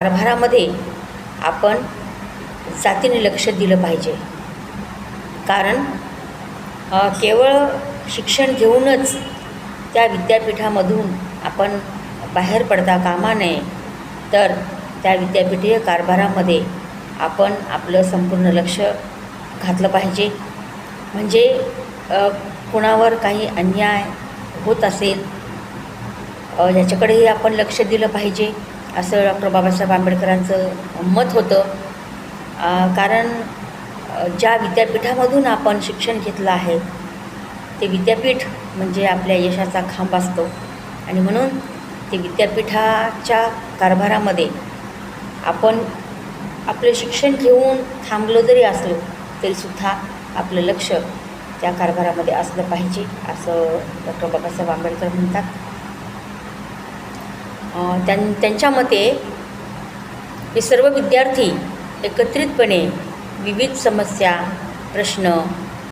कारभारामध्ये आपण जातीने लक्ष दिलं पाहिजे. कारण केवळ शिक्षण घेऊनच त्या विद्यापीठामधून आपण बाहेर पडता कामा नये, तर त्या विद्यापीठीय कारभारामध्ये आपण आपलं संपूर्ण लक्ष घातलं पाहिजे. म्हणजे कुणावर काही अन्याय होत असेल याच्याकडेही आपण लक्ष दिलं पाहिजे, असं डॉक्टर बाबासाहेब आंबेडकरांचं मत होतं. कारण ज्या विद्यापीठामधून आपण शिक्षण घेतलं आहे ते विद्यापीठ म्हणजे आपल्या यशाचा खांब असतो. आणि म्हणून ते विद्यापीठाच्या कारभारामध्ये आपण आपले शिक्षण घेऊन थांबलो जरी असलो तरीसुद्धा आपलं लक्ष त्या कारभारामध्ये असलं पाहिजे, असं डॉक्टर बाबासाहेब आंबेडकर म्हणतात. त्यांच्या मते हे सर्व विद्यार्थी एकत्रितपणे विविध समस्या, प्रश्न